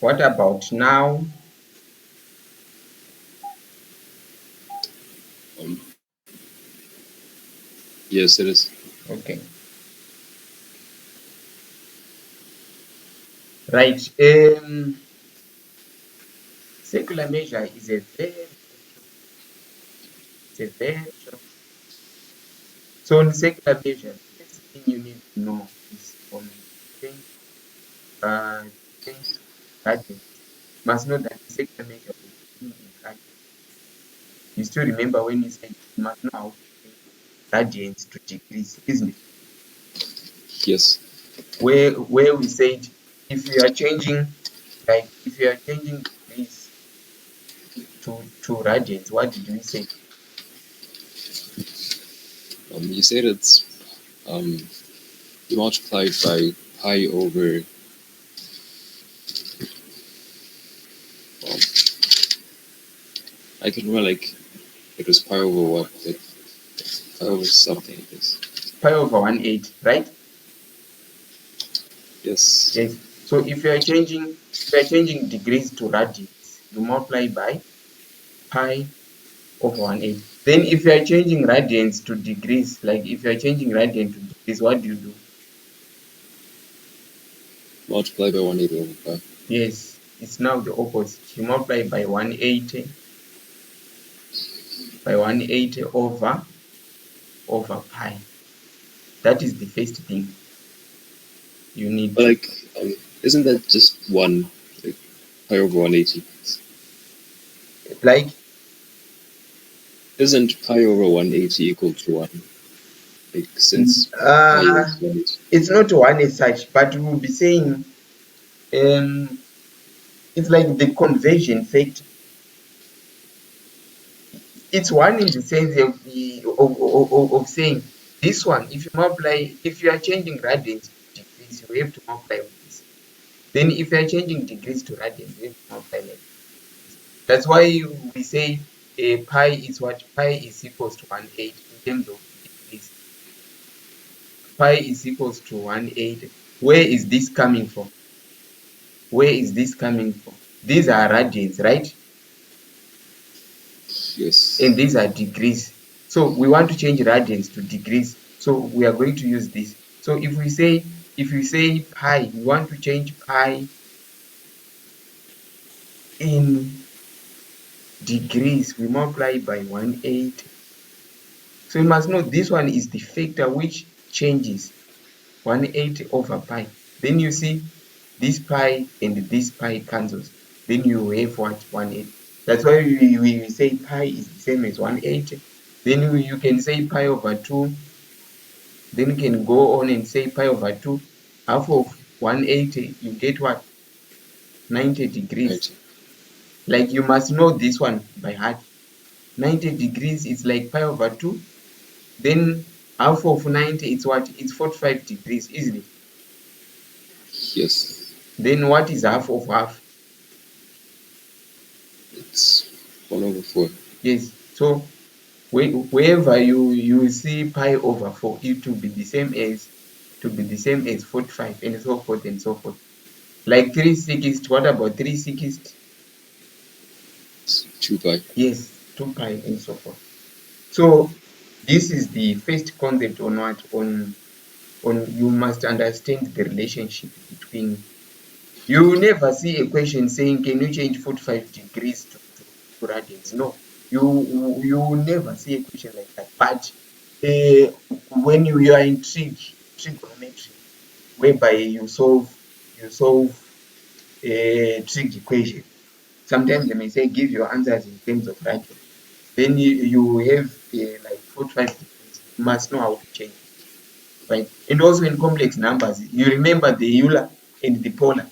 What about now? Um, yes, it is. Okay. Right. Secular measure is a very it's a very short. So in secular measure, the first thing you need to know is change uh change gradients. You must know that the secular measure will begin in gradients. You still remember when you said you must know how to change gradients to degrees, isn't it? Yes. Where we said if you are changing if you are changing degrees to radians, what did we say? You said it's you multiplied by pi over. Um, I can remember like it was pi over what? Like pi over something like this. Pi over 1/8, right? Yes. Yes. So if you are changing degrees to radians, you multiply by pi over 1/8. Then if you are changing radians to degrees, like if you are changing radian to degrees, what do you do? Multiply by 180 over pi. Yes, it's now the opposite. You multiply by 180 over pi. That is the first thing you need But to like, isn't that just one? Like pi over 180. like. Isn't pi over 180 equal to one? Like since pi Uh, is 180. it's not one as such, but we will be saying it's like the conversion factor. It's one in the sense of saying this one. If you multiply, if you are changing radians to degrees, you have to multiply with this. Then if you are changing degrees to radians, you have to multiply like this. That's why we say pi is what? Pi is equals to 1/8 in terms of degrees. Pi is equals to 1/8. Where is this coming from? Where is this coming from? These are radians, right? Yes. And these are degrees. So we want to change radians to degrees. So we are going to use this. So if we say pi, we want to change pi in degrees, we multiply by 1/8. So you must know this one is the factor which changes 1/8 over pi. Then you see this pi and this pi cancels. Then you have what? 1/8. That's why we say pi is the same as 1/8. Then you can say pi over 2. Then you can go on and say pi over 2. Half of 180, you get what? 90 degrees. 90. Like you must know this one by heart. 90 degrees is like pi over 2. Then half of 90, it's what? It's 45 degrees, isn't it? Yes. Then what is half of half? It's 1 over 4. Yes. So wherever you see pi over 4, it will be the same as 45 and so forth and so forth. Like 3/6, what about 3/6? It's 2 pi. Yes, 2 pi and so forth. So this is the first concept on what on you must understand the relationship between. You will never see a question saying can you change 45 degrees to radians. No, you will never see a question like that. But when you are in trigonometry, whereby you solve a trig equation, sometimes they may say give your answers in terms of radians. Then you have like 45 degrees. You must know how to change it, right? And also in complex numbers, you remember the Euler and the polar.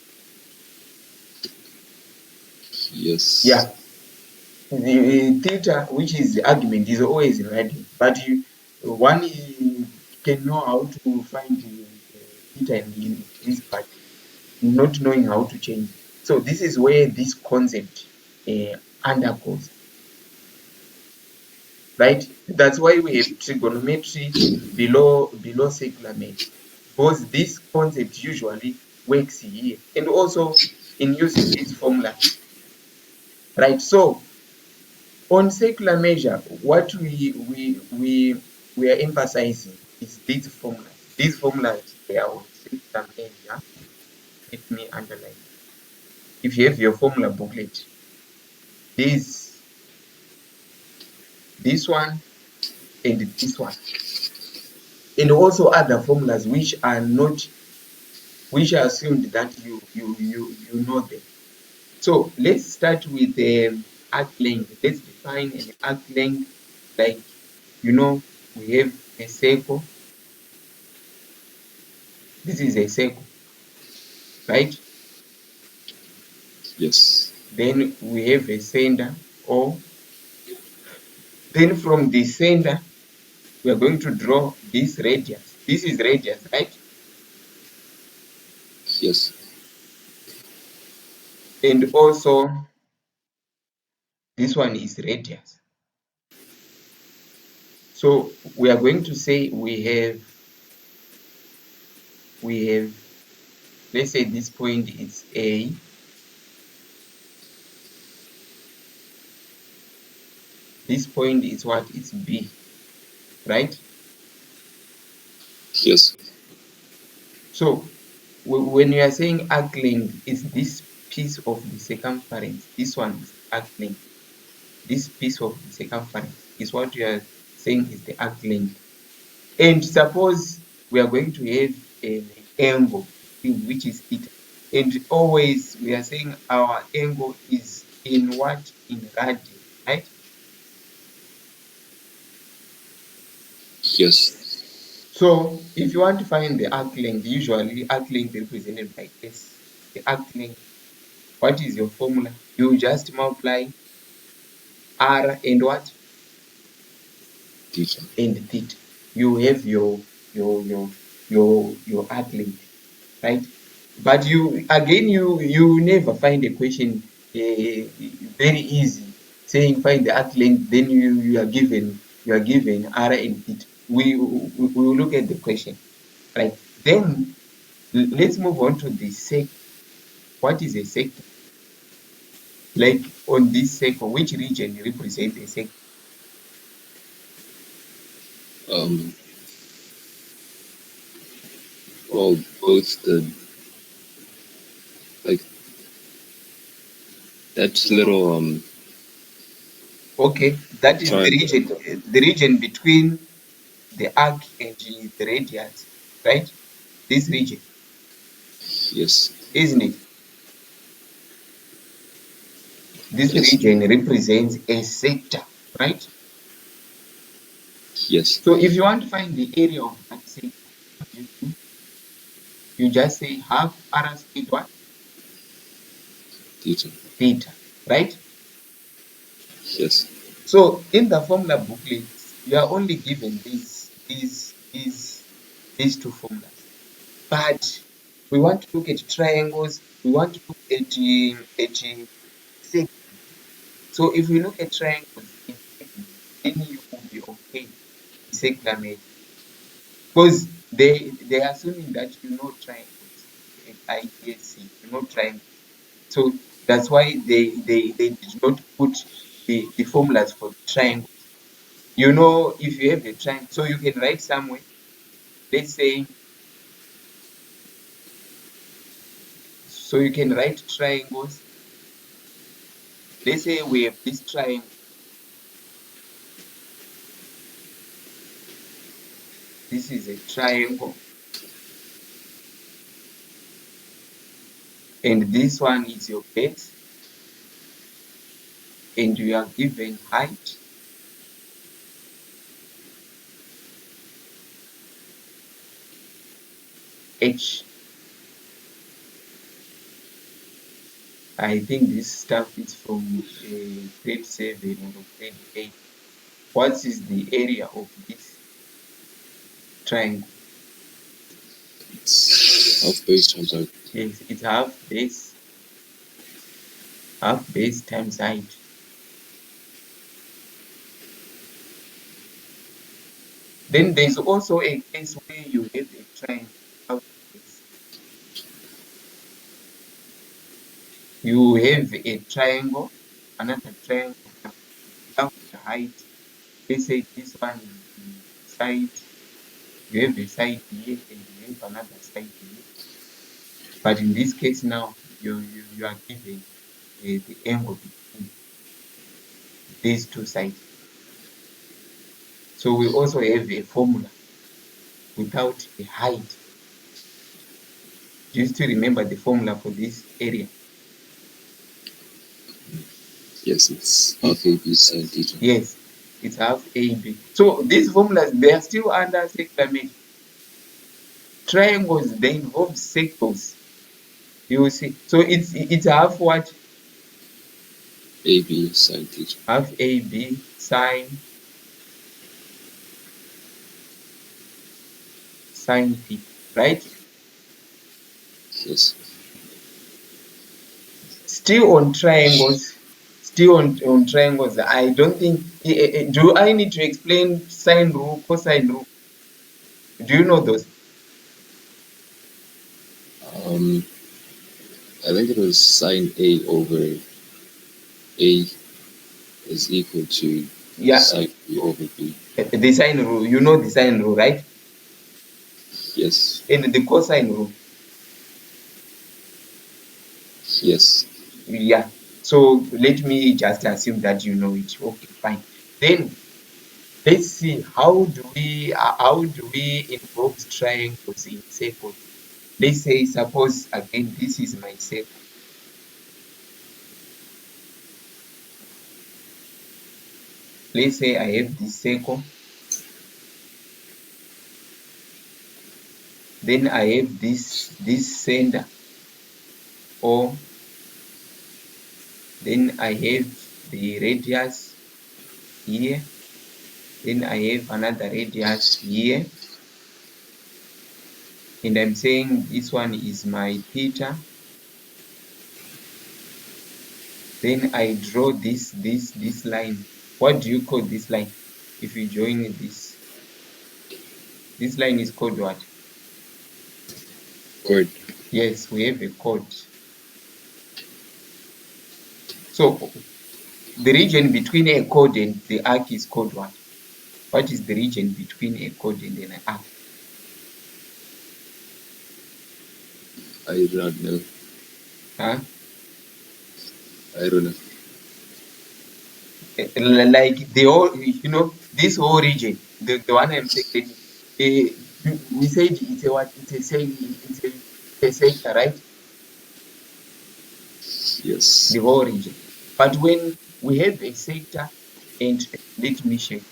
Yes. Yeah, the theta, which is the argument, is always in radians. But one can know how to find theta in degrees, but not knowing how to change it. So this is where this concept undergoes. Right? That's why we have trigonometry below secular maths, because this concept usually works here. And also in using this formula, right? So on circular measure, what we are emphasizing is these formulas. These formulas, they are on circular measure. Let me underline. If you have your formula booklet, this one and this one, and also other formulas which are assumed that you know them. So let's start with the arc length. Let's define an arc length. Like, we have a circle. This is a circle, right? Yes. Then we have a center, or then from the center we are going to draw this radius. This is radius, right? Yes. And also this one is radius. So we are going to say we have, let's say this point is A. This point is what? It's B, right? Yes. So when you are saying arc length, it's this piece of the circumference. This one is arc length. This piece of the circumference is what you are saying is the arc length. And suppose we are going to have an angle which is theta. And always we are saying our angle is in what? In radian, right? Yes. So if you want to find the arc length, usually arc length represented by S. The arc length, what is your formula? You just multiply R and what? Theta. And theta. You have your arc length, right? But you never find a question very easy saying find the arc length, then you are given R and theta. We will look at the question, right? Then let's move on to the sector. What is a sector? Like on this circle, which region represents a sector? Um. Well, both the like that little Okay, that is triangle. the region between the arc and the radius, right? This region, Yes. isn't it? This Yes. region represents a sector, right? Yes. So if you want to find the area of that sector, what do? You just say half r squared what? Theta. Theta, right? Yes. So in the formula booklets, you are only given these two formulas. But we want to look at triangles, we want to look at segments. So if we look at triangles in segments, then you will be okay with circular measure. Because they are assuming that you know triangles at IGSC, you know triangles. So that's why they did not put the formulas for triangles. You know, if you have a triangle, so you can write somewhere, let's say, so you can write triangles. Let's say we have this triangle. This is a triangle. And this one is your base. And you are given height. H. I think this stuff is from grade 7 or grade 8. What is the area of this triangle? It's half base times height. Yes, it's half base times height. Then there's also a case where you have a triangle without base. You have a triangle, another triangle, the height. Let's say this one is the side. You have a side here and you have another side here. But in this case now, you are given the angle between these two sides. So we also have a formula without a height. Do you still remember the formula for this area? Yes, it's half AB sine theta. Yes, it's half AB. So these formulas, they are still under circular measure. Triangles, they involve circles. You will see. So it's half what? AB sine theta. Half AB sine theta, right? Yes. Still on triangles. Still on triangles. I don't think. Do I need to explain sine rule, cosine rule? Do you know those? I think it was sine A over A is equal to Yeah, sine B over B. the sine rule. You know the sine rule, right? Yes. And the cosine rule. Yes. Yeah. So let me just assume that you know it. Okay, fine. Then let's see how do we involve triangles in circles. Let's say, suppose again, this is my circle. Let's say I have this circle. Then I have this center, or then I have the radius here. Then I have another radius here. And I'm saying this one is my theta. Then I draw this line. What do you call this line? If you join this line is called what? Chord. Yes, we have a chord. So the region between a chord and the arc is called what? What is the region between a chord and an arc? I don't know. Huh? I don't know. Like the whole, this whole region, the one I'm saying, we said it's a what? It's a sector, right? Yes. The whole region. But when we have a sector, and let me show you.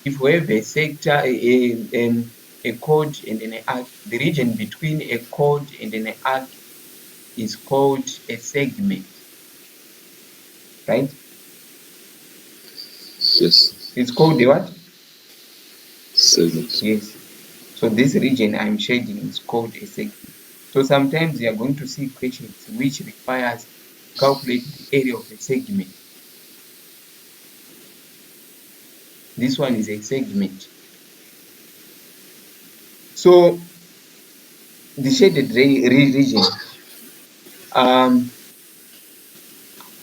If we have a sector, a chord and an arc, the region between a chord and an arc is called a segment, right? Yes. It's called the what? Segment. Yes. So this region I'm shading is called a segment. So sometimes you are going to see questions which requires calculate the area of a segment. This one is a segment. So the shaded region,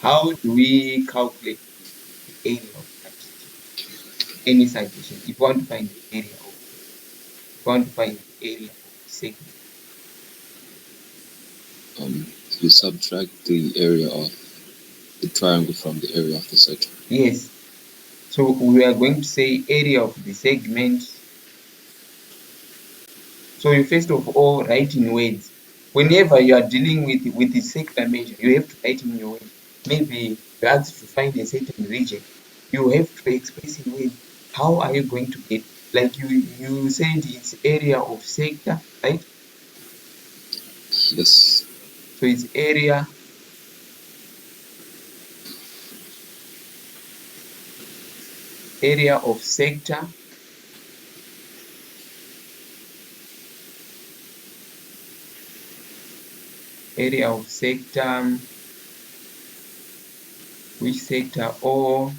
how do we calculate the area of that region? Any suggestion? If you want to find the area of the segment. You subtract the area of the triangle from the area of the circle. Yes. So we are going to say area of the segment. So you first of all write in words. Whenever you are dealing with the circular measure, you have to write in your words. Maybe you ask to find a certain region, you have to express in words. How are you going to get? Like you said, it's area of sector, right? Yes. So it's area of sector which sector? Or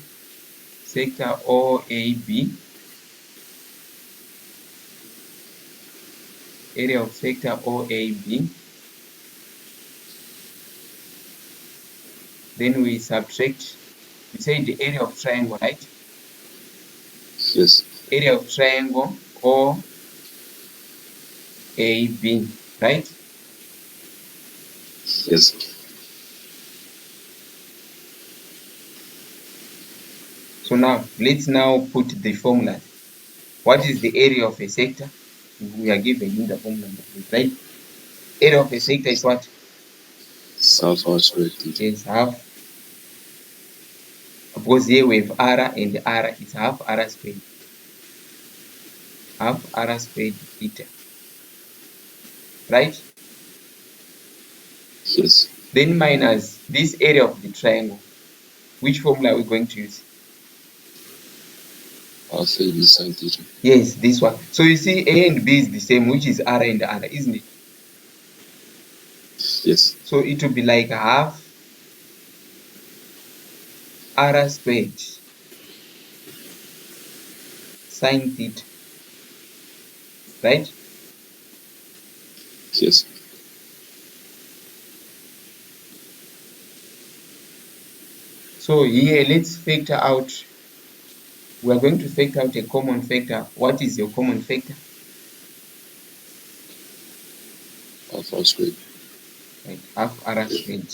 sector OAB, area of sector OAB. Then we subtract. We say the area of triangle, right? Yes. Area of triangle or AB, right? Yes. So now let's now put the formulas. What is the area of a sector? We are given in the formula, right? Area of a sector is what? South R squared theta. Is half, because here we have r and r is half r squared. Half r squared theta. Right? Yes. Then minus this area of the triangle. Which formula are we going to use? Alpha AB sine theta. Yes, this one. So you see A and B is the same, which is r and r, isn't it? Yes. So it will be like half r squared sine theta. Right? Yes. So here let's factor out. We are going to factor out a common factor. What is your common factor? Alpha R squared. Right, half r squared.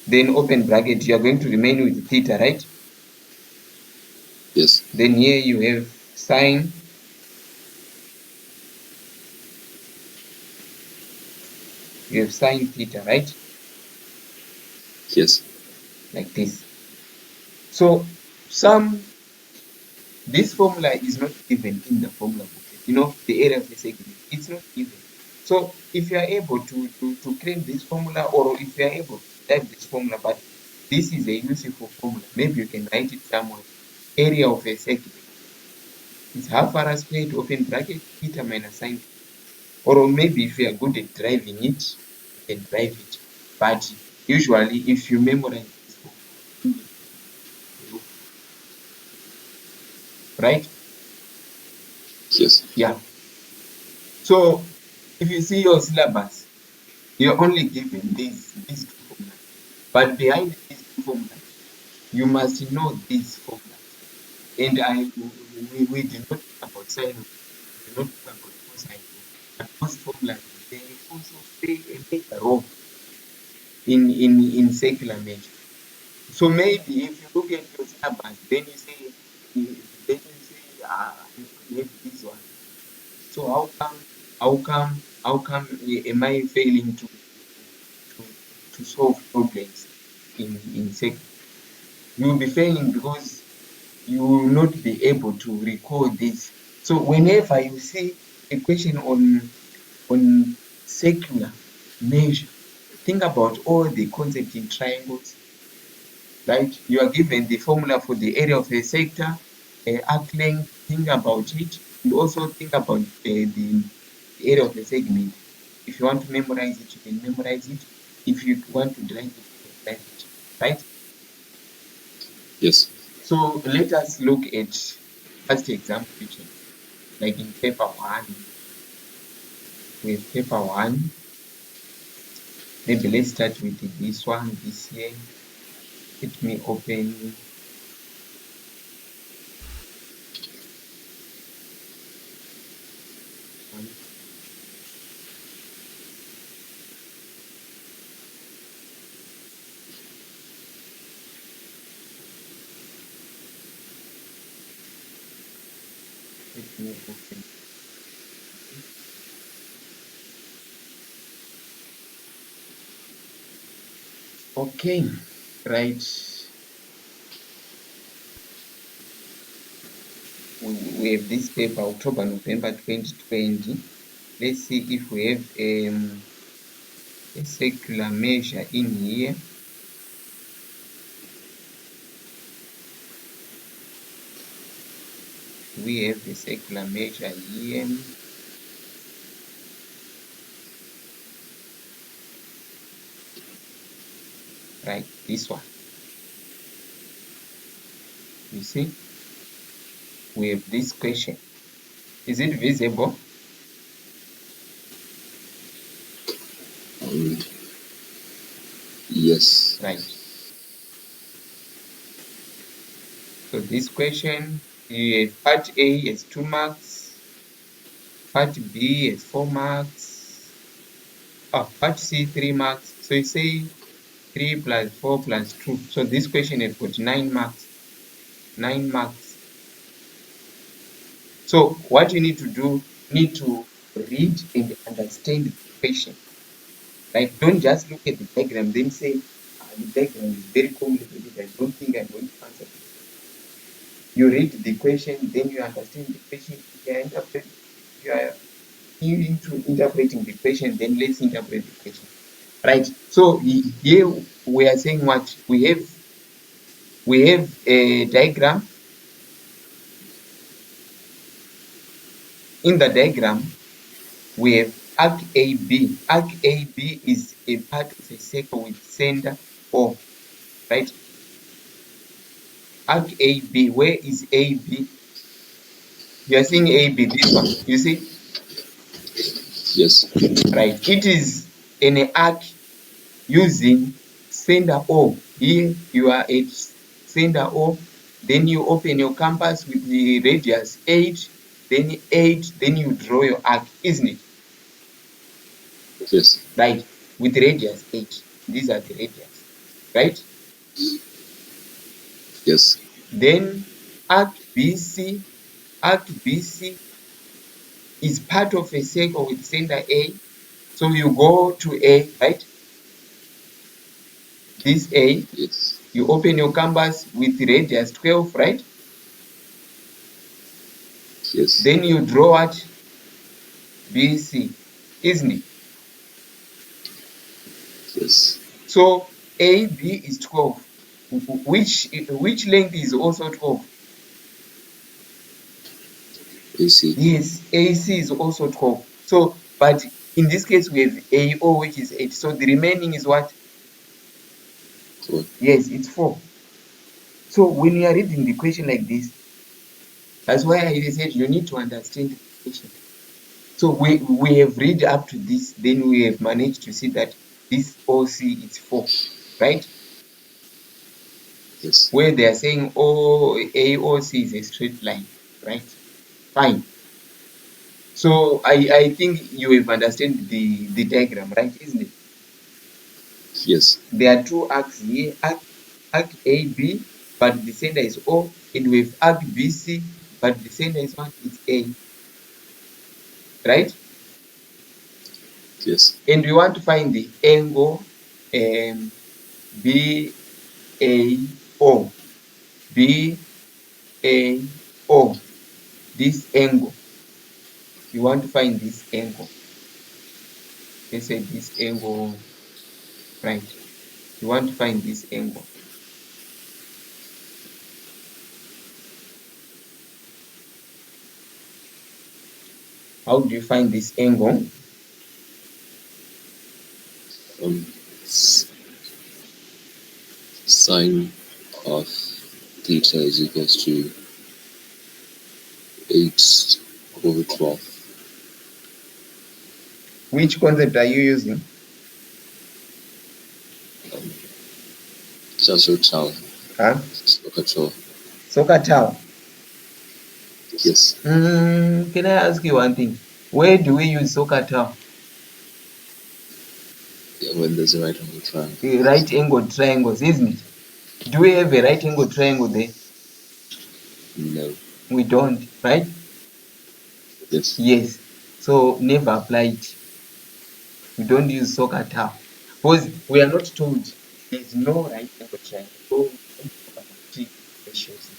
Then open bracket, you are going to remain with theta, right? Yes. Then here you have sine. You have sine theta, right? Yes. Like this. So this formula is not given in the formula booklet. You know, the area of the segment, it's not given. So if you are able to claim this formula, or if you are able to type this formula, but this is a useful formula, maybe you can write it somewhere. Area of a segment is half r squared open bracket theta minus sine theta. Or maybe if you are good at driving it, you can drive it. But usually if you memorize this formula, right? Yes. Yeah. So if you see your syllabus, you're only given these two formulas. But behind these two formulas, you must know these formulas. And we did not talk about sine, we did not talk about cosine, but those formulas, they also play a major role in secular measure. So maybe if you look at your syllabus, then you say, you have this one. So how come am I failing to solve problems in secular? You will be failing because you will not be able to recall this. So whenever you see a question on secular measure, think about all the concepts in triangles, right? You are given the formula for the area of a sector, arc length, think about it, and also think about the area of the segment. If you want to memorize it, you can memorize it. If you want to drive it, you can drive it, right? Yes. So let us look at first example question, like in paper one. With paper one, maybe let's start with this one, this here. Let me open one. Let me open. Okay, right. We have this paper, October, November 2020. Let's see if we have a circular measure in here. We have a circular measure here. Right, this one. You see, we have this question. Is it visible? Um, yes. Right. So this question, you have part A is 2 marks, part B is 4 marks, part C 3 marks. So you say 3 plus 4 plus 2. So this question has got 9 marks. 9 marks. So what you need to do, need to read and understand the question. Right? Don't just look at the diagram, then say, the diagram is very complicated. I don't think I'm going to answer this. You read the question, then you understand the question. You are into interpreting the question, then let's interpret the question. Right? So here we are saying what we have a diagram. In the diagram, we have arc AB. Arc AB is a part of a circle with center O. Right? Arc AB. Where is AB? You are seeing AB, this one. You see? Yes. Right. It is an arc using center O. Here you are at center O. Then you open your compass with the radius 8. Then 8. Then you draw your arc, isn't it? Yes. Right. With radius 8. These are the radius. Right? Yes. Then arc BC. Arc BC is part of a circle with center A. So you go to A, right? This A, Yes. you open your compass with radius 12, right? Yes. Then you draw what? BC, isn't it? Yes. So AB is 12. Which length is also 12? AC. Yes, AC is also 12. So, but in this case, we have AO, which is 8. So the remaining is what? 4. Yes, it's 4. So when you are reading the question like this, that's why I said you need to understand the question. So we have read up to this, then we have managed to see that this OC is 4, right? Yes. Where they are saying AOC is a straight line, right? Fine. So I think you have understand the diagram, right? Isn't it? Yes. There are two arcs here, arc AB, but the center is O, and we have arc BC, but the center is what? It's A, right? Yes. And we want to find the angle BAO. BAO, this angle. You want to find this angle. Let's say this angle, right? You want to find this angle. How do you find this angle? Sine of theta is equals to 8 over 12. Which concept are you using? SOHCAHTOA. Huh? SOHCAHTOA. SOHCAHTOA. Yes. Can I ask you one thing? Where do we use SOHCAHTOA? Yeah, when there's a right angle triangle. Right angle triangles, isn't it? Do we have a right angle triangle there? No. We don't, right? Yes. Yes. So never apply it. We don't use SOHCAHTOA because we are not told there's no right angle triangle. So ratios.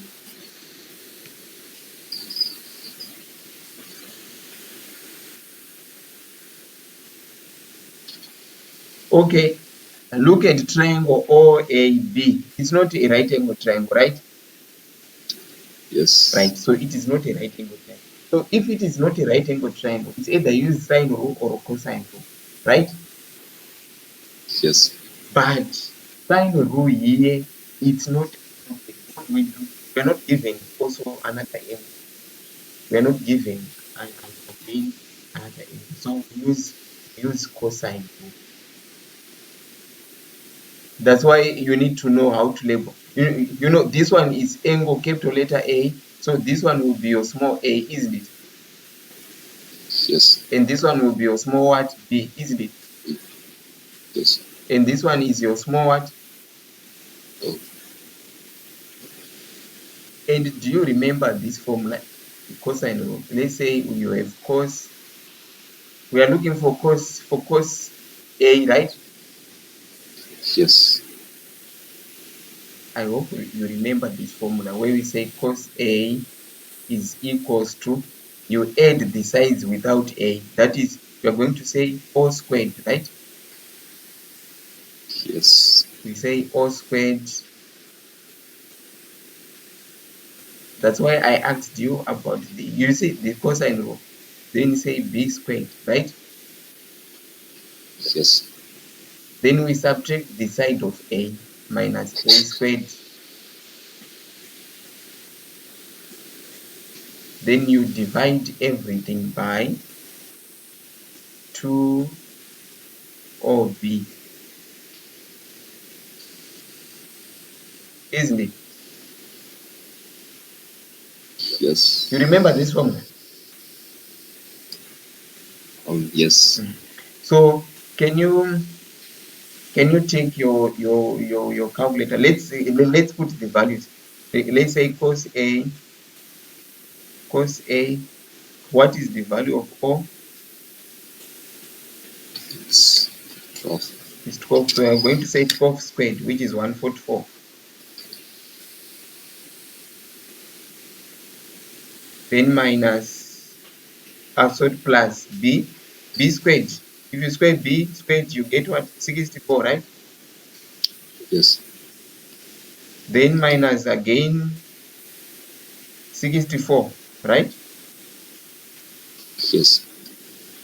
Okay, look at triangle OAB. It's not a right angle triangle, right? Yes. Right. So it is not a right angle triangle. So if it is not a right angle triangle, it's either use sine rule or cosine rule, right? Yes. But sine rule here, it's not we're not given also another angle. We're not given and obtain another angle. So use cosine rule. That's why you need to know how to label. You know this one is angle capital letter A, so this one will be your small a, isn't it? Yes. And this one will be your small what? B, isn't it? Yes. And this one is your small what? Oh. And do you remember this formula? Cosine rule. Let's say you have cos. We are looking for cos A, right? Yes. I hope you remember this formula where we say cos A is equals to, you add the sides without A. That is, you are going to say O squared, right? Yes. We say O squared. That's why I asked you about you see the cosine rule. Then you say B squared, right? Yes. Then we subtract the side of A minus A squared. Then you divide everything by 2 OB, isn't it? Yes. You remember this formula? Yes. So can you take your calculator? Let's put the values. Let's say cos A, what is the value of O? It's 12. Is 12. So I'm going to say 12 squared, which is 144. Then minus absolute plus B squared. If you square B squared, you get what? 64, right? Yes. Then minus again 64, right? Yes.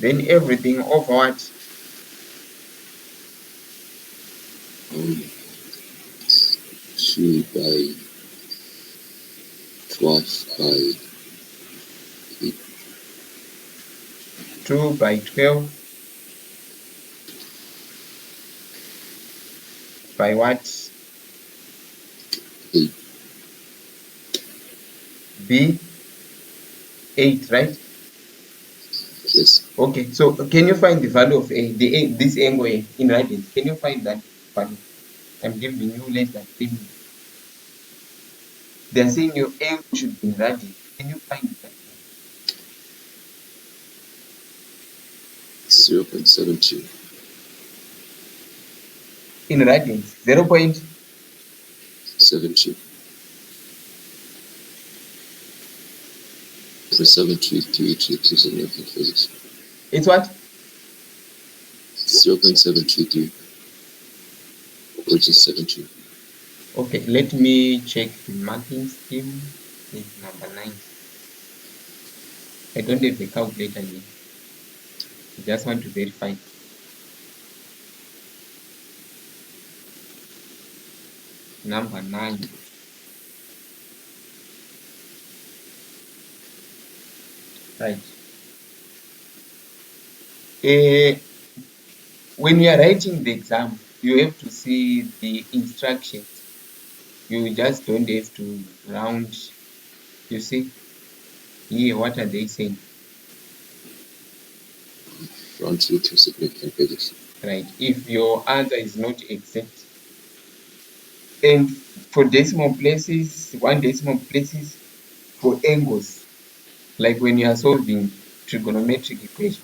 Then everything over what? 2 by 12 by 8. 2 by 12 by what? 8. B 8, right? Yes. Okay, so can you find the value of A, this angle A in radians? Can you find that value? I'm giving you less than 3 minutes. They're saying your angle should be in radians. Can you find that? 0.72. In radians, 0.72. 72. For 733 physics. It's what? 0.723, which is 72. Okay, let me check the marking scheme. It's number 9. I don't have a calculator here. I just want to verify. Number 9. Right. When you are writing the exam, you have to see the instructions. You just don't have to round. You see here, what are they saying? Round to significant figures. Right. If your answer is not exact, and for decimal places, 1 decimal places, for angles, like when you are solving trigonometric equation,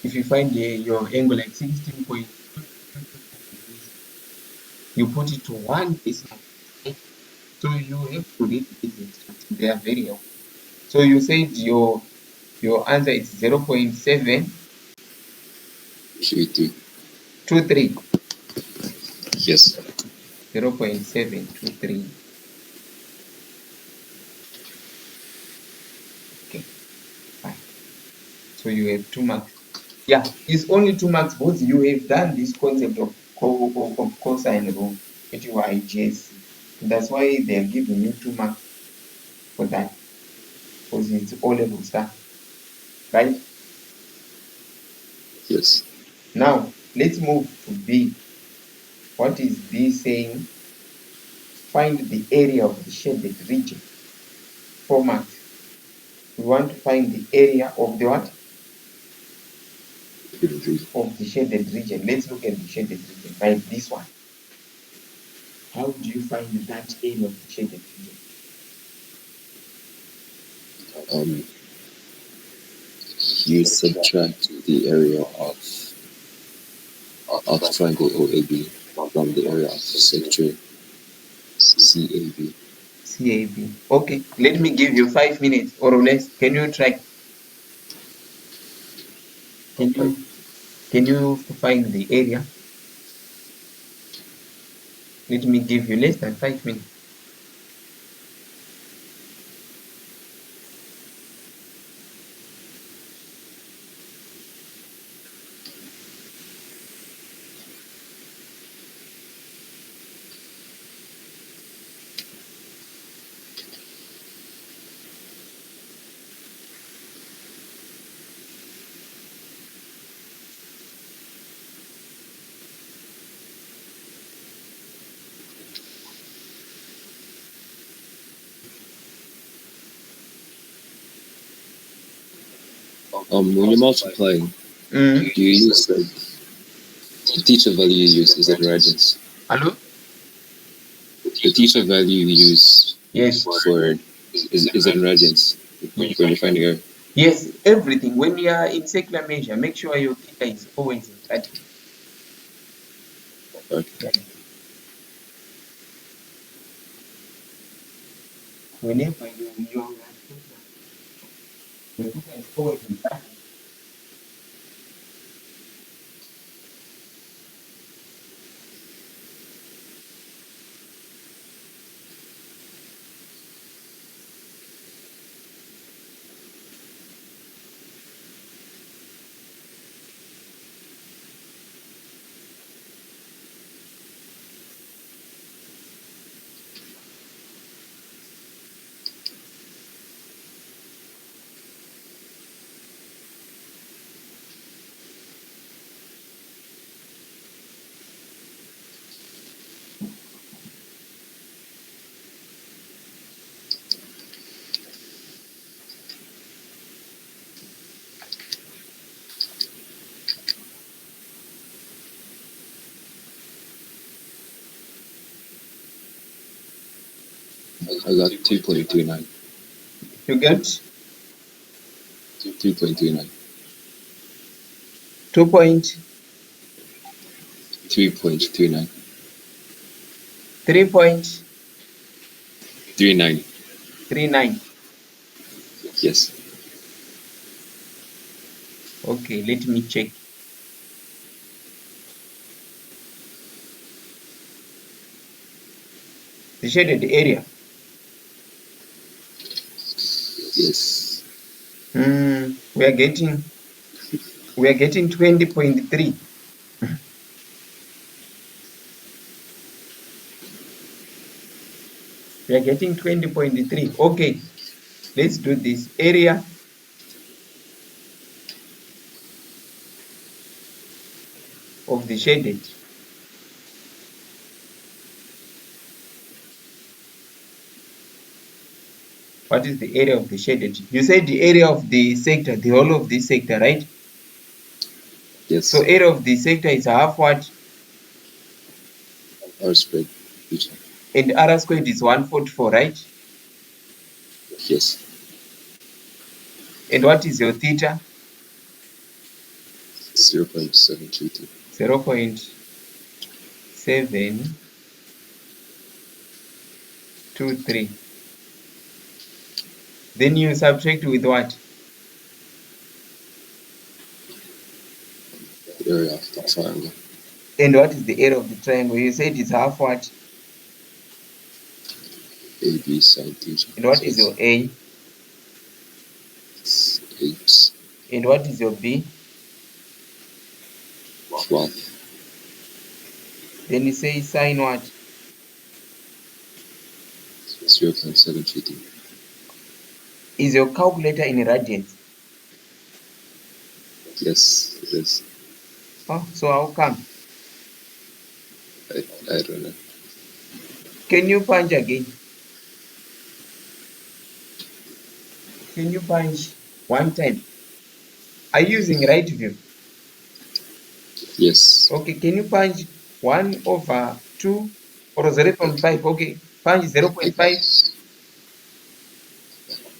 if you find your angle like 16.2, you put it to 1 decimal place. So you have to read these instructions. They are very helpful. So you said your answer is 0.723. 3. Yes. 0.723. Okay, fine. So you have 2 marks. Yeah, it's only 2 marks because you have done this concept of cosine rule at your IGSC. That's why they are giving you 2 marks for that, because it's all level stuff. right? Yes. Now, let's move to B. What is B saying? Find the area of the shaded region. 4 marks. We want to find the area of the what? Of the shaded region. Let's look at the shaded region, right? This one. How do you find that area of the shaded region? You subtract the area of triangle OAB from the area of sector CAB. CAB. Okay, let me give you 5 minutes or less. Can you try? Can you find the area? Let me give you less than 5 minutes. When you're multiplying, Mm. do you use the theta value you use is in radians? Hello? The theta value you use Yes. for is in radians when you're finding error. Yes, everything. When you are in secular measure, make sure your theta is always in radians. Okay. Whenever your theta is always in radians. I got 2.29. You get 2.29. 2 point 3.29. 3.39. 39. Yes. Okay, let me check. The shaded area. Yes. We are getting 20.3. We are getting 20.3. Okay, let's do this. Area of the shaded. What is the area of the shaded? You said the area of the sector, the whole of this sector, right? Yes. So area of the sector is half what? R squared. And R squared is 144, right? Yes. And what is your theta? 0.722. 0.723. Then you subtract with what? The area of the triangle. And what is the area of the triangle? You said it's half what? AB sine theta. And what is your A? 8. And what is your B? 12. Then you say sine what? 0.722. Is your calculator in radians? Yes, it is. Oh, so how come? I don't know. Can you punch again? Can you punch one time? Are you using right view? Yes. Okay, can you punch 1/2 or 0.5? Okay, punch I 0.5.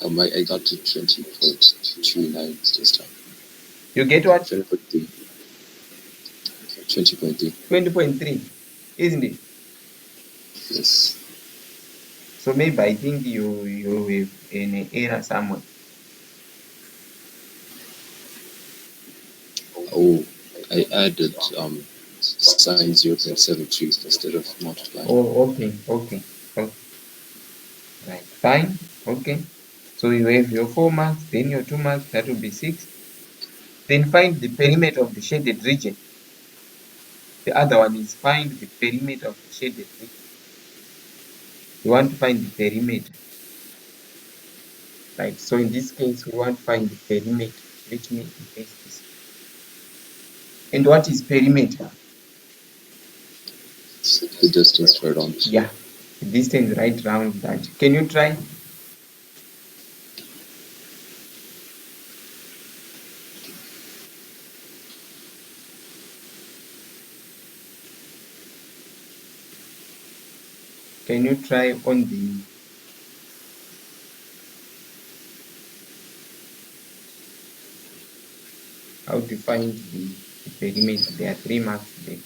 I got to 20.29 this time. You get what? 20.3. 20.3. 20.3, isn't it? Yes. So maybe I think you have an error somewhere. Oh, I added sine 0.72 instead of multiplying. Oh, okay, okay, okay. Right, fine. Okay. So you have your 4 marks, then your 2 marks, that will be 6. Then find the perimeter of the shaded region. The other one is find the perimeter of the shaded region. You want to find the perimeter. Right. So in this case, we want to find the perimeter. Let me erase this. And what is perimeter? The distance around. Yeah, the distance right round that. Can you try? Can you try on the how to find the perimeter? There are 3 marks there.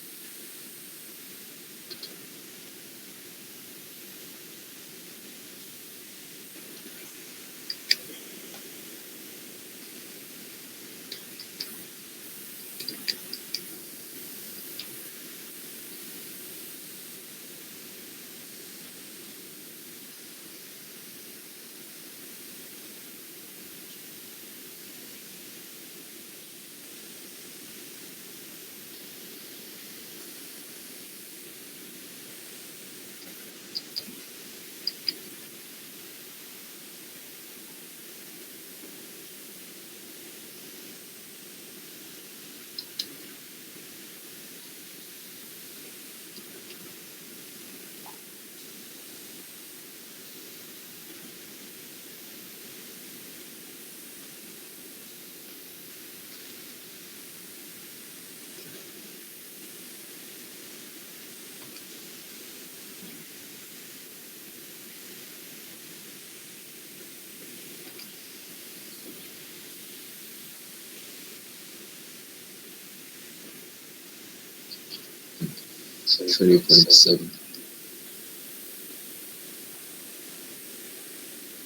So 20.7.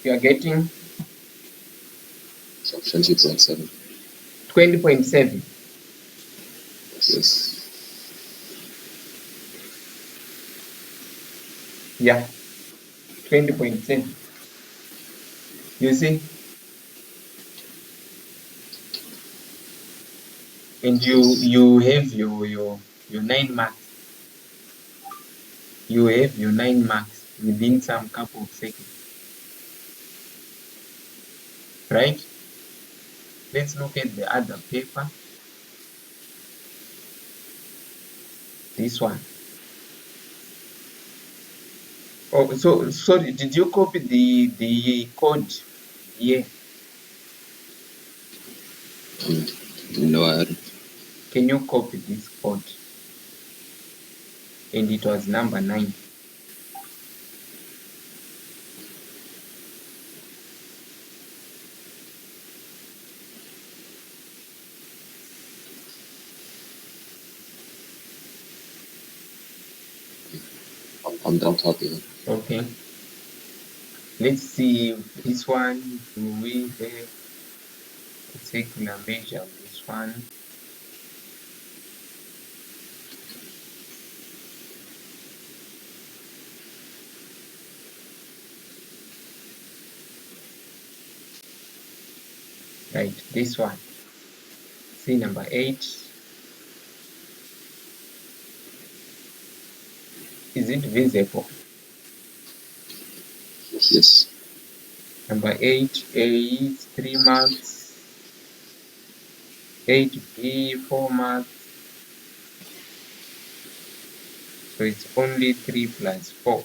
You are getting 20.7. 20.7. Yes. Yeah, 20.7. You see? And you have your 9 marks. You have your 9 marks within some couple of seconds. Right? Let's look at the other paper. This one. Oh, so sorry, did you copy the code? Yeah. No, I hadn't. Can you copy this code? And it was number 9. I'm done copying. Okay. Let's see this one. Do we have a circular measure on this one? Right, this one. See number 8. Is it visible? Yes. Number 8 is 3 marks. 8b, 4 marks. So it's only 3 plus 4.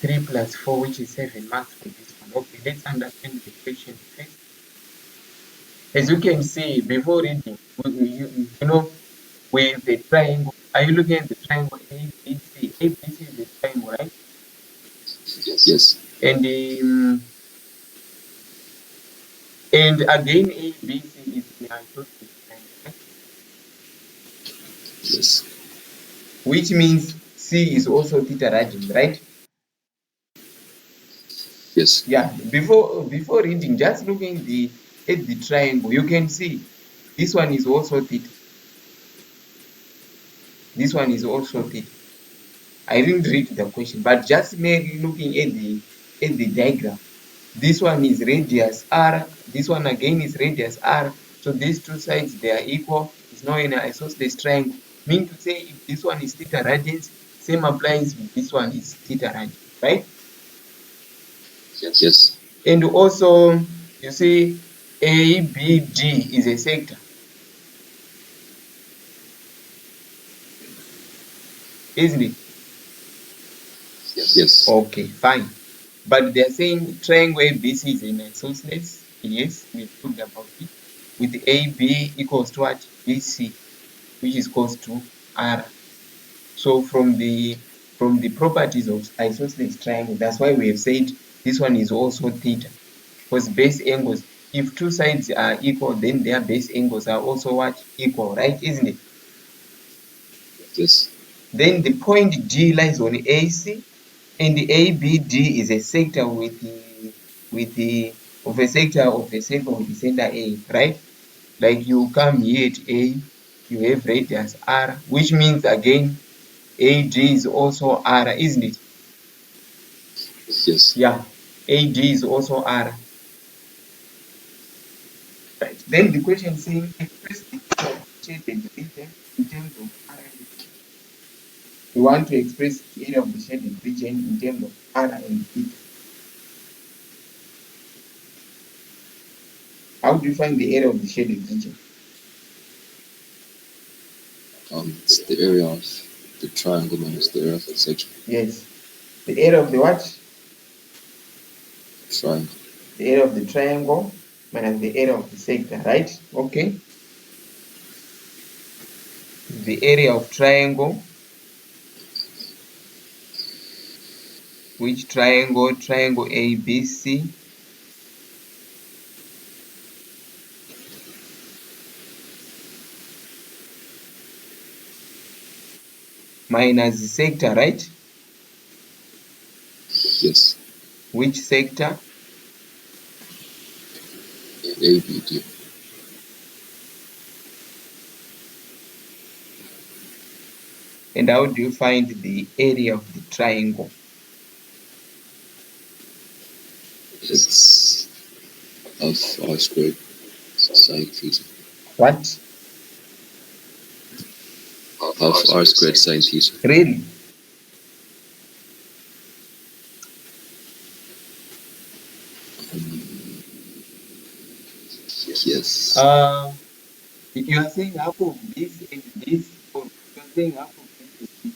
3 plus 4, which is 7 marks for this one. Okay, let's understand the question first. As you can see, before reading, you know, with the triangle, are you looking at the triangle ABC? ABC is the triangle, right? Yes. And again, ABC is the isosceles triangle, right? Yes. Which means C is also theta radians, right? Yes. Yeah. Before reading, just looking at the triangle, you can see this one is also theta. This one is also theta. I didn't read the question, but just maybe looking at the diagram. This one is radius r. This one again is radius r. So these two sides, they are equal. It's not an isosceles triangle. Mean to say if this one is theta radians, same applies if this one is theta radians, right? Yes. And also, you see, ABD is a sector. Isn't it? Yes. Okay, fine. But they're saying triangle ABC is an isosceles. Yes, we talked about it. With AB equals to what? BC, which is equals to R. So from the properties of isosceles triangle, that's why we have said this one is also theta. Because base angles, if two sides are equal, then their base angles are also what? Equal, right? Isn't it? Yes. Then the point G lies on AC, and the ABD is a sector of a sector of a circle with the center A, right? Like you come here at A, you have radius R, which means again AD is also R, isn't it? Yes. Yeah, AD is also R. Right. Then the question saying express the area of the shaded region in terms of R and theta. We want to express the area of the shaded region in terms of R and theta. How do you find the area of the shaded region? It's the area of the triangle minus the area of the section. Yes. The area of the what? Triangle. The area of the triangle minus the area of the sector, right? Okay. The area of triangle. Which triangle? Triangle ABC minus the sector, right? Yes. Which sector? ABD. And how do you find the area of the triangle? It's half r squared sine theta. What? Half r squared sine theta. Really? Yes. You are saying half of this and this, or you are saying half of this and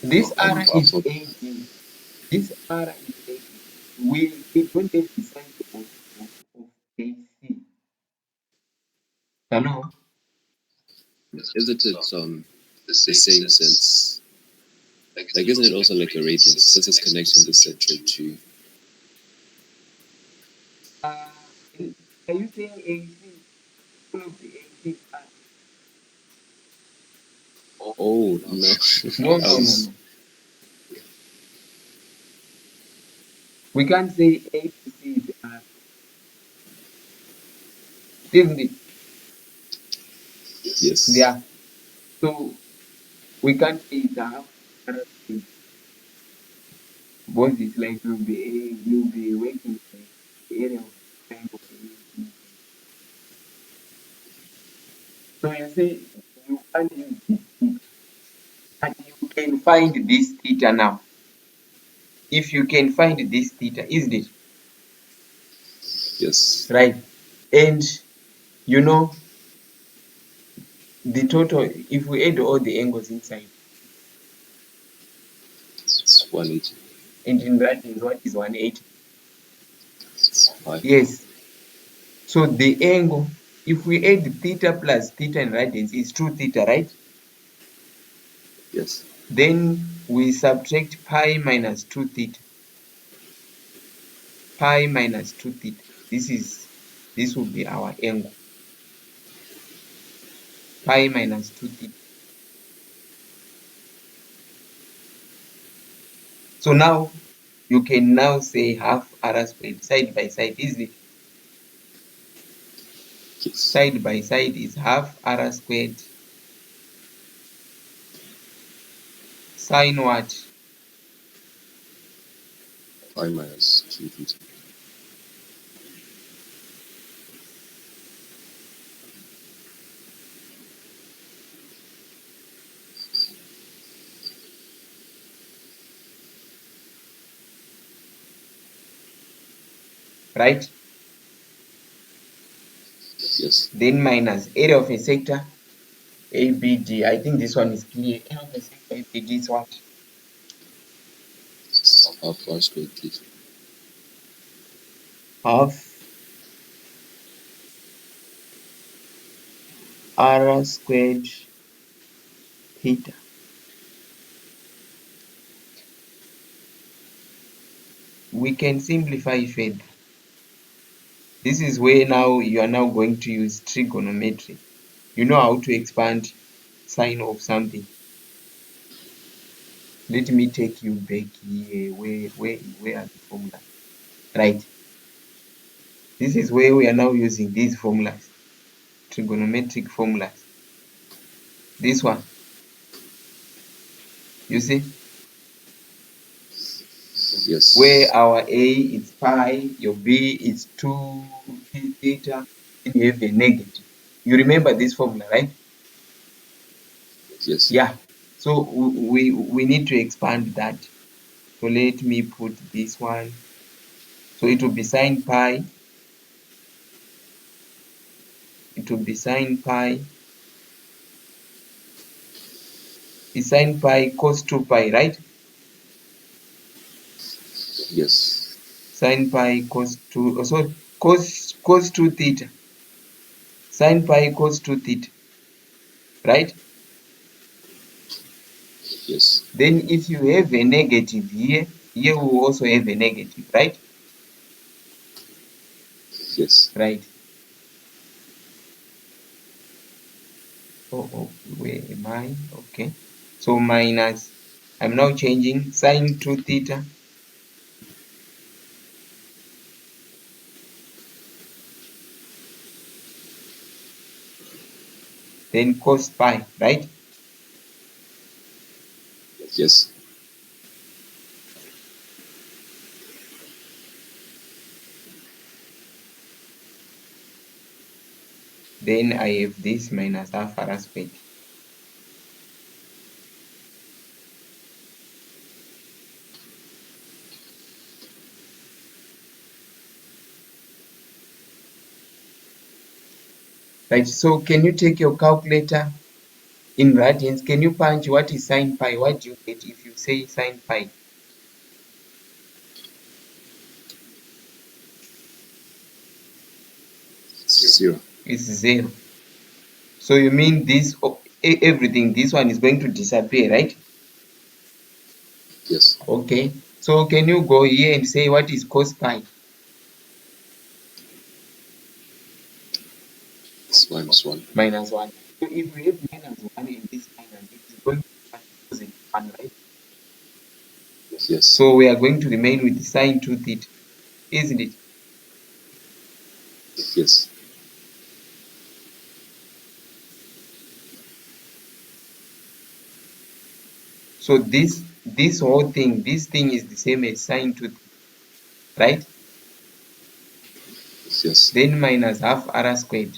this. This R is AD. This R is AD. We don't have the sign of AC. Hello? Isn't it the same sense? Like, isn't it also like a radius? This is connecting the center to. Uh, are you saying AC? All of the AC are. Oh no! No, I no, no, was. no. We can't say ABC is R, isn't it? Yes. Yeah. So we can't say it's a half R because it's like you'll be working the area of triangle ABC. So you see, you can't use this theta, but you can find this theta now. If you can find this theta, isn't it? Yes. right? And you know, the total, if we add all the angles inside, It's 180. and in radians, what is 180? It's 5. Yes. So the angle, if we add theta plus theta in radians, is 2 theta, right? Yes. Then we subtract pi minus 2 theta. Pi minus 2 theta. This will be our angle. Pi minus 2 theta. So now you can now say half r squared side by side, isn't it? Yes. Side by side is half r squared sine what? Pi minus 2 theta. Right? Yes. Then minus area of a sector ABD. I think this one is clear. Area of a sector ABD is what? It's half r squared theta. Half r squared theta. We can simplify further. This is where now you are now going to use trigonometry. You know how to expand sine of something. Let me take you back here. Where are the formulas? Right. This is where we are now using these formulas, trigonometric formulas. This one, you see, Yes. where our A is pi, your B is 2 theta, and you have a negative. You remember this formula, right? Yes. Yeah. So we need to expand that. So let me put this one. So it will be sine pi. It will be sine pi. Is sine pi cos 2 pi, right? Yes. Sine pi cos 2, oh, sorry, cos 2 theta. Sine pi cos 2 theta, right? Yes. Then if you have a negative here, here we will also have a negative, right? Yes. Right. Oh, where am I? Okay. So minus, I'm now changing sine 2 theta. Then cos pi, right? Yes. Then I have this minus half r squared. Right, so can you take your calculator in radians? Can you punch what is sine pi? What do you get if you say sine pi? It's 0. It's 0. So you mean this, everything, this one is going to disappear, right? Yes. Okay. So can you go here and say what is cos pi? It's minus 1. Minus 1. So if we have minus 1 in this minus, it is going to be positive 1, right? Yes. So we are going to remain with sine 2 theta, isn't it? Yes. So this whole thing, this thing is the same as sine 2 theta, right? Yes. Then minus half r squared.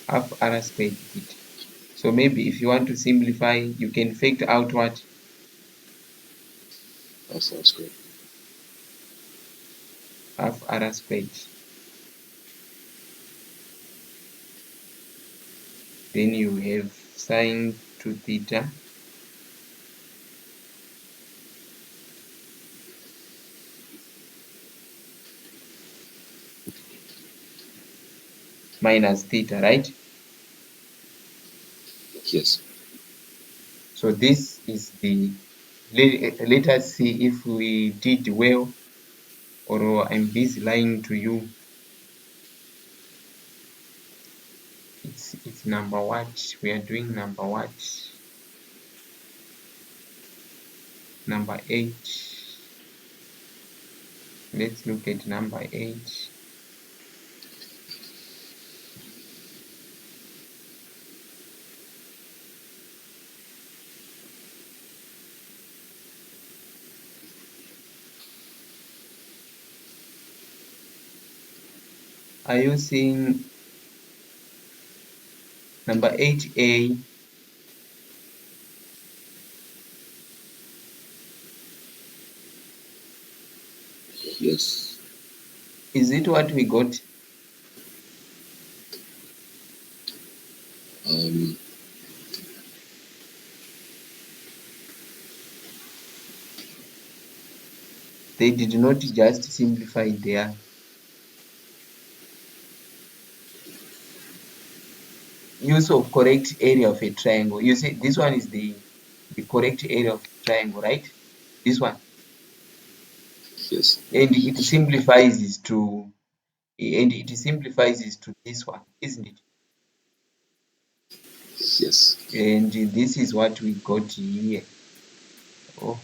Half r squared theta. So maybe if you want to simplify, you can factor out what? Half R squared. Half R squared. Then you have sine 2 theta minus theta, right? Yes. So this is the, let us see if we did well, or I'm busy lying to you. It's number what? We are doing number what? Number 8. Let's look at number 8. Are you seeing number 8A? Yes. Is it what we got? They did not just simplify there. Use of correct area of a triangle. You see, this one is the correct area of a triangle, right? This one. Yes. And it simplifies to this one, isn't it? Yes. And this is what we got here. Oh.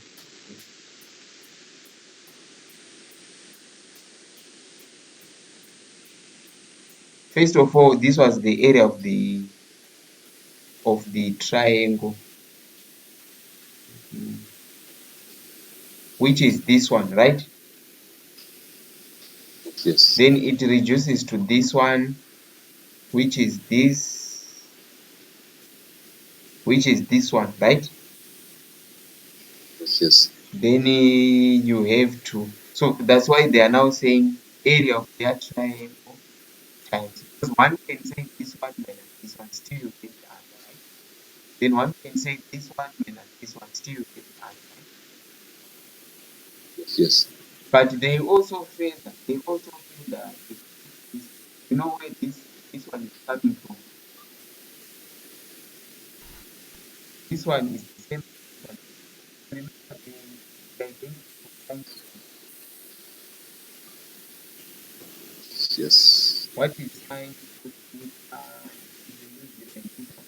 First of all, this was the area of the triangle, which is this one, right? Yes. Then it reduces to this one, which is this one, right? Yes. Then you have to, so that's why they are now saying area of their triangle times, because one can say this one minus this one, still you get the answer, right? Then one can say this one minus this one, still you get the answer, right? Yes. But they also feel that this, you know where this one is coming from. This one is the same. Remember they are going to find Yes. what is sine 2 theta if you use different theta.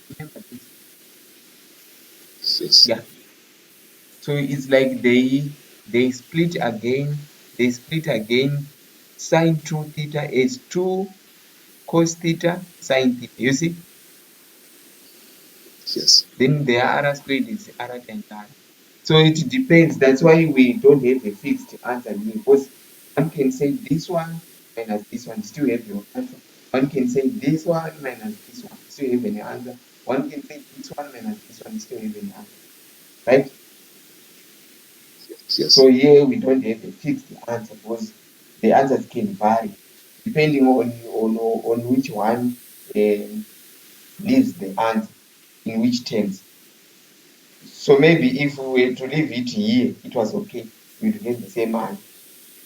Remember this. Yes. Yeah. So it's like they split again. They split again. Sine 2 theta is 2 cos theta sine theta. You see? Yes. Then the R squared is R times R. So it depends. That's why we don't have a fixed answer here, because one can say this one minus this one, still have your answer. One can say this one minus this one, still have an answer. One can say this one minus this one, still have an answer. Right? Yes. So here we don't have a fixed answer, because the answers can vary depending on which one leaves the answer in which terms. So maybe if we were to leave it here, it was okay. We'd get the same answer.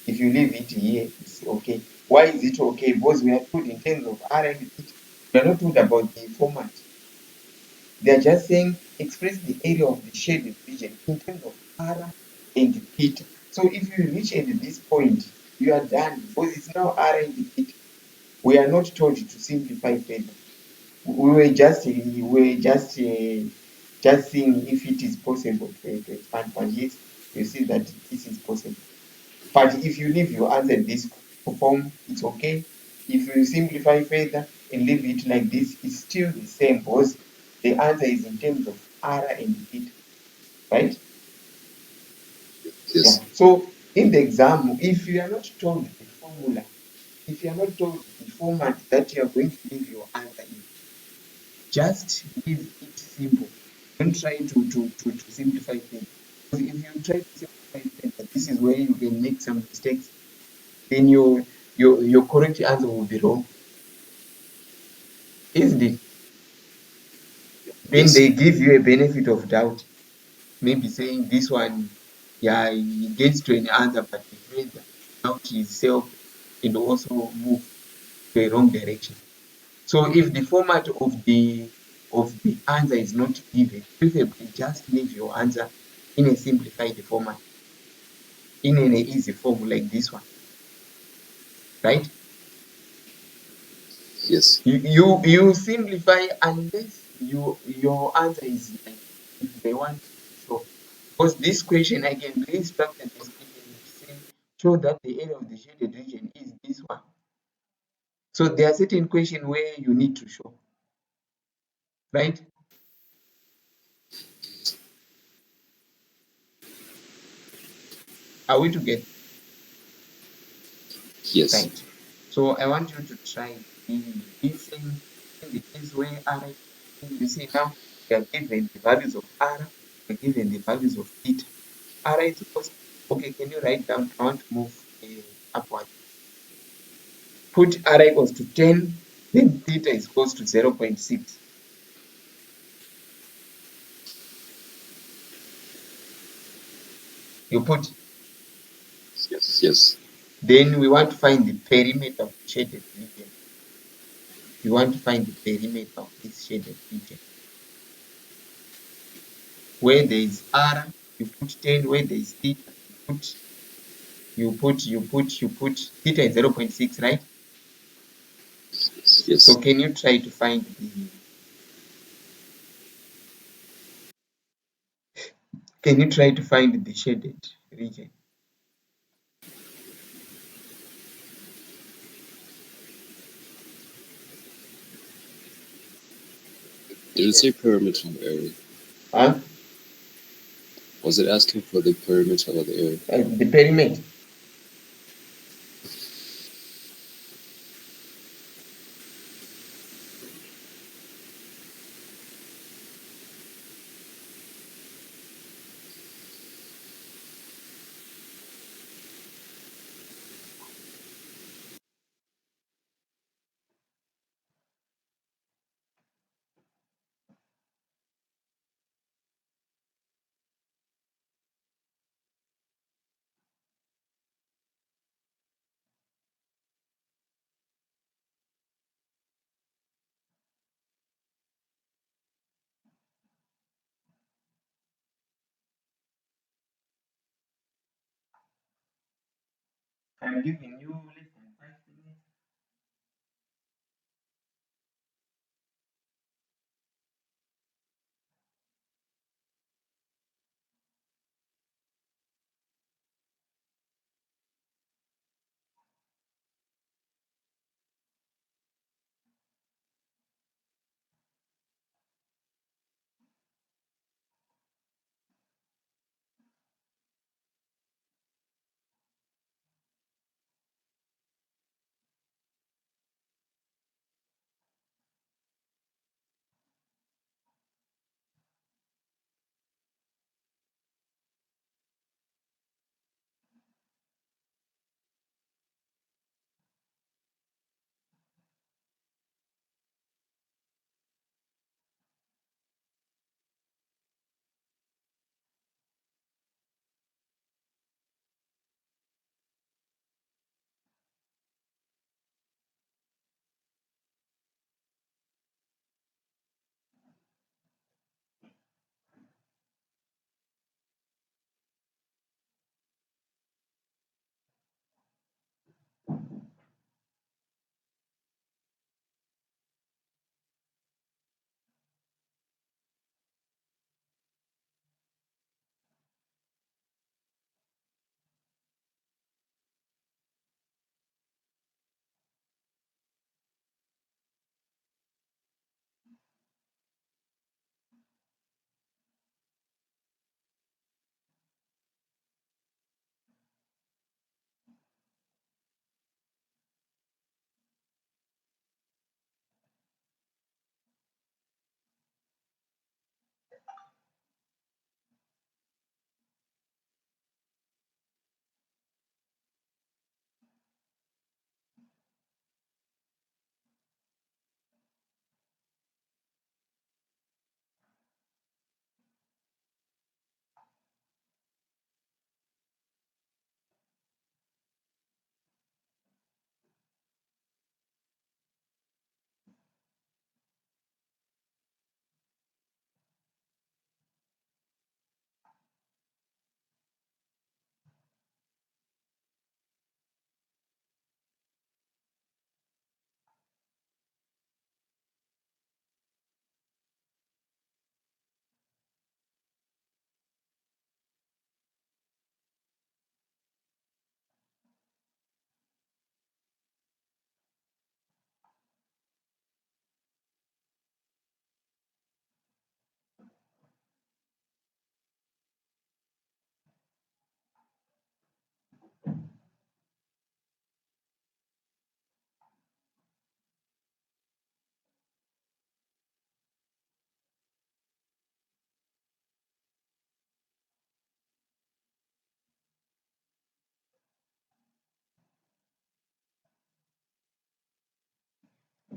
If you leave it here, it's okay. Why is it okay? Because we are told in terms of R and theta. We are not told about the format. They are just saying express the area of the shaded region in terms of R and theta. So if you reach at this point, you are done, because it's now R and theta. We are not told to simplify further. We were just seeing if it is possible to expand. But yes, you see that this is possible. But if you leave your answer in this form, it's okay. If you simplify further and leave it like this, it's still the same, because the answer is in terms of R and theta, right? Yes. Yeah. So in the exam, if you are not told the formula, if you are not told the format that you are going to leave your answer in, just leave it simple. Don't try to simplify things. If you try to simplify that, this is where you can make some mistakes. Then your correct answer will be wrong, isn't it? Then Yes. they give you a benefit of doubt, maybe saying this one, yeah, he gets to an answer, but he may doubt himself and also move to a wrong direction. So if the format of the answer is not given, preferably just leave your answer in a simplified format, in an easy form like this one, right? Yes. You simplify unless your answer is like, if they want to show, because this question I can restructure this question to say show that the area of the shaded region is this one. So there are certain questions where you need to show, right? Are we together? Yes. Right. So I want you to try this in the case where R, you see now we are given the values of R, we are given the values of theta. R is equals, okay, can you write down? I want to move upward. Put R equals to 10, then theta is equals to 0.6. You put, Yes. then we want to find the perimeter of the shaded region. We want to find the perimeter of this shaded region. Where there is R, you put 10. Where there is theta, you put theta is 0.6, right? So Yes. can you try to find the shaded region? Did it say perimeter area? Huh? Was it asking for the perimeter of the area? The perimeter. I'm giving you less than 5 minutes.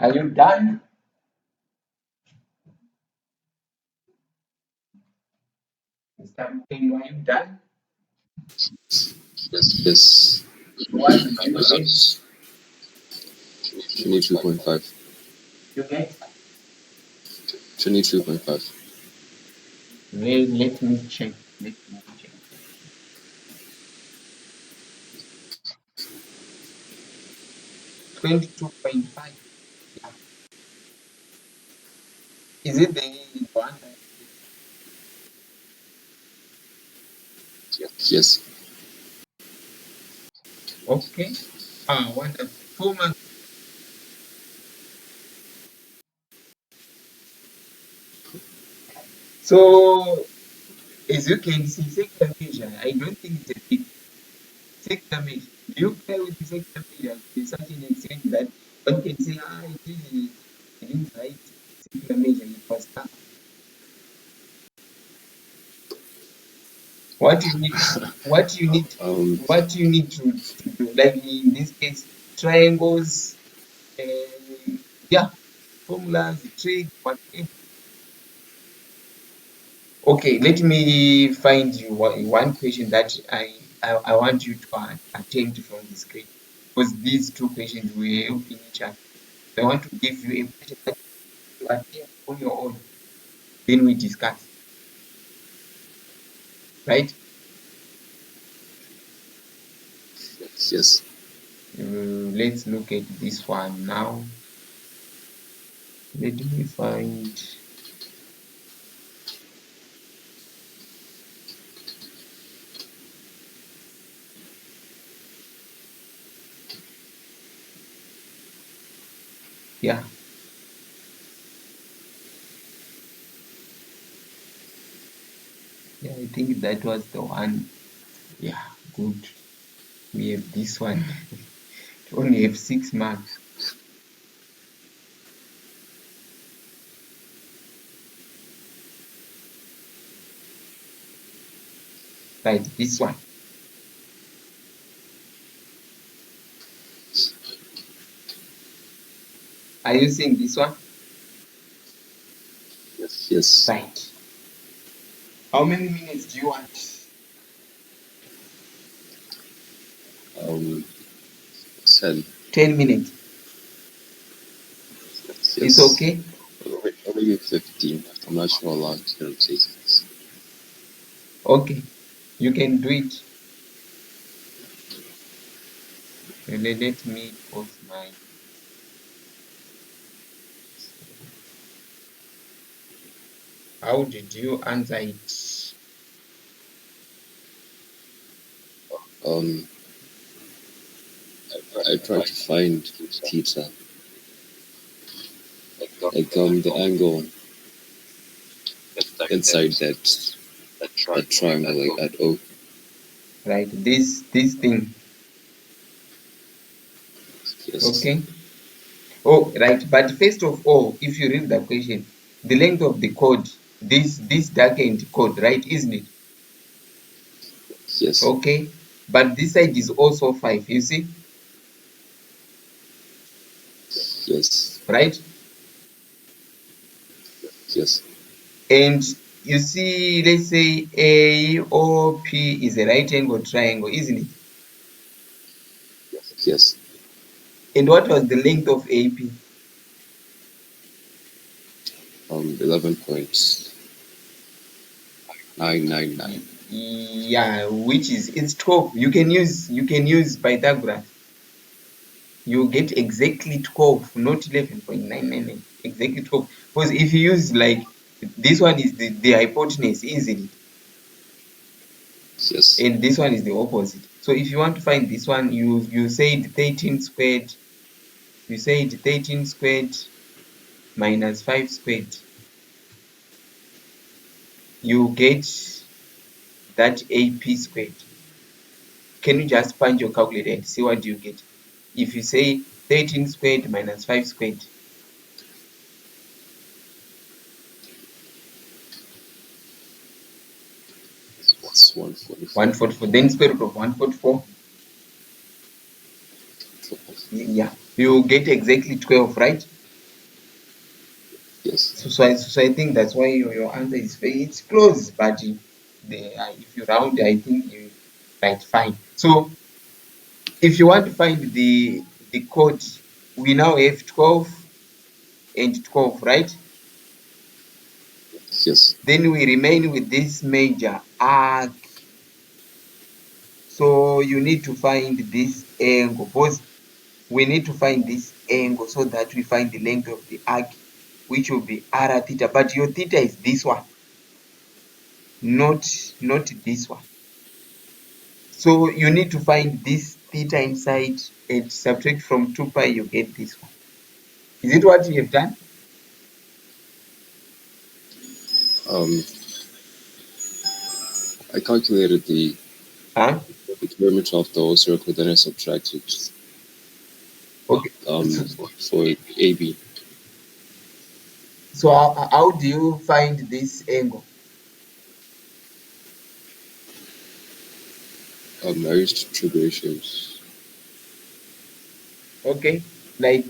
Are you done? Mr. Mukendo, are you done? Yes. What did you get? 22.5. You get? 22.5. Let me check. Let me check. 22.5. Yeah. Is it the one that Yes. okay? Ah, wonderful. 4 months. So as you can see, secular measure, I don't think it's a big secular measure. Do you play with the secular measure to such an extent that one can say, I didn't write secular measure, it was tough. What you need, what you need, what you need to do, like in this case, triangles, yeah, formulas, tricks, whatever. Okay, let me find you one question that I want you to attempt from the screen, because these two questions will help in each other. I want to give you a question that you attempt on your own, then we discuss, right? Yes. Let's look at this one now. Let me find. Yeah, yeah, I think that was the one. Yeah, good. We have this one. We only have 6 marks. Right, this one. Are you seeing this one? Yes. Right. How many minutes do you want? 10. 10 minutes. It's Yes. okay? Or maybe 15. I'm not sure how long it's going to take. Okay. You can do it. Let me pause my. How did you answer it? Um, I tried to find theta, like the angle inside that triangle, like at O. Right. This thing. Yes. Okay. Oh, right. But first of all, if you read the question, the length of the chord, this darkened chord, right? Isn't it? Yes. Okay. But this side is also 5. You see, Yes. right? Yes. And you see, let's say AOP is a right angle triangle, isn't it? Yes. And what was the length of AP? 11.999. Yeah, which is it's 12. You can use Pythagoras. You get exactly 12, not 11.999. Exactly 12. Because if you use like this one is the hypotenuse, isn't it? Yes. And this one is the opposite. So if you want to find this one, you said 13 squared. You said 13 squared minus 5 squared. You get that AP squared. Can you just punch your calculator and see what you get? If you say 13 squared minus 5 squared, It's 144. 144, then square root of 144, yeah, you get exactly 12, right? Yes. So I think that's why your answer is it's close, but if you round, I think you right fine. So if you want to find the code, we now have 12 and 12, right? Yes. Then we remain with this major arc. So you need to find this angle, because we need to find this angle so that we find the length of the arc, which will be r theta. But your theta is this one, not this one. So you need to find this theta inside and subtract from 2 pi, you get this one. Is it what you have done? Um, I calculated Huh? the perimeter of the whole circle, then I subtracted Okay. for AB. So how do you find this angle? I used trig ratios. Okay, like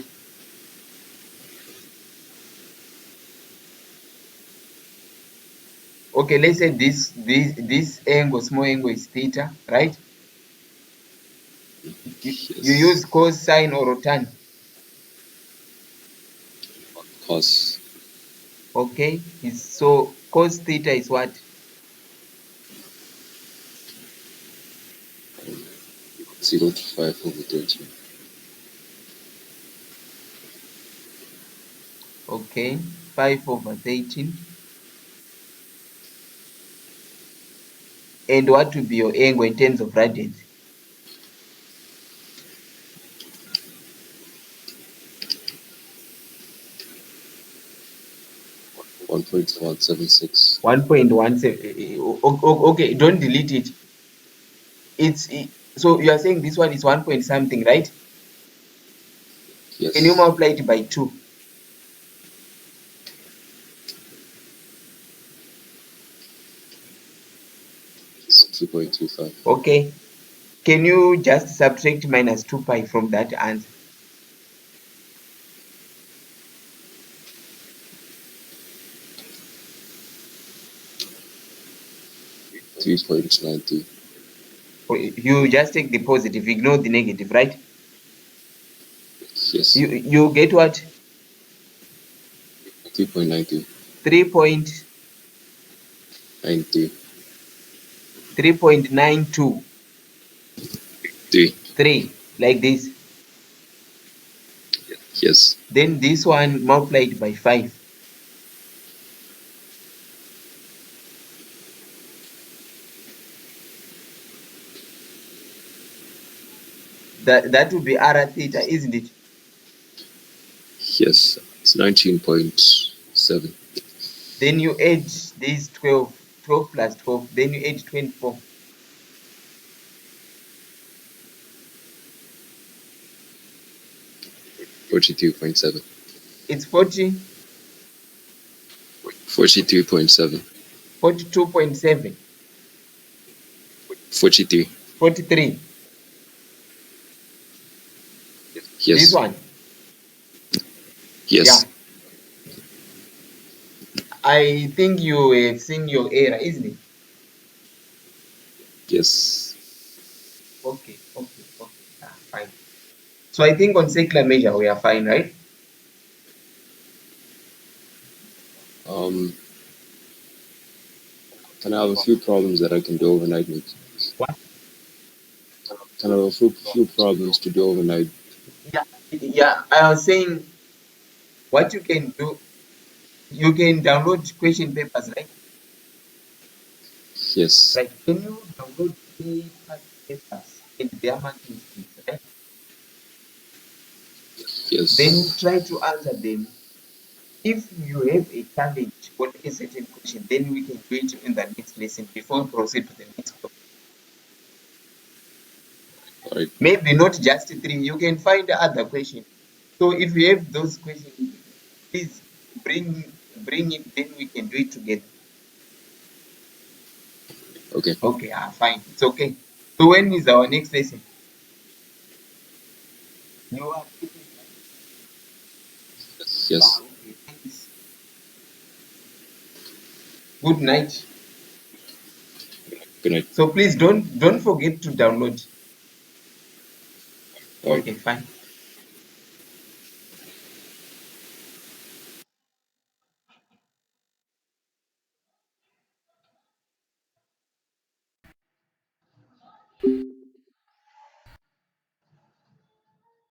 okay, let's say this angle, small angle is theta, right? You use Yes. cos, sine, or tan. Cos Okay, so cos theta is what? 0 to 5 over 13. Okay, 5 over 13. And what will be your angle in terms of radians? 1.176. 1.17. Okay, don't delete it. So you are saying this one is 1 point something, right? Can you Yes. multiply it by 2? 2.25. Okay. Can you just subtract minus 2 pi from that answer? 3.90. You just take the positive, ignore the negative, right? Yes. You get what? 3.90. 3.3.92. 90. 3. Like this. Yes. Then this one multiplied by 5. That would be r theta, isn't it? Yes. It's 19.7. Then you add this 12 plus 12, then you add 24. 42.7. It's 40, 42.7. 42.7, 43. 43. This Yes. one, yeah. Yes. I think you have seen your error, isn't it? Yes. Okay. Fine. So I think on circular measure we are fine, right? Um, can I have a few problems that I can do overnight with? What? Can I have a few problems to do overnight? Yeah. I was saying what you can do, you can download question papers, right? Yes. Right. Can you download the past papers and their marking schemes, right? Then Yes. try to answer them. If you have a challenge on a certain question, then we can do it in the next lesson before we proceed to the next topic. All right. Maybe not just 3, you can find other questions. So if you have those questions, please bring it, then we can do it together. Okay. Okay, fine. It's okay. So when is our next lesson? You are taking, Yes. okay, thanks. Good night. Good night. So please don't forget to download. All right. Okay, fine.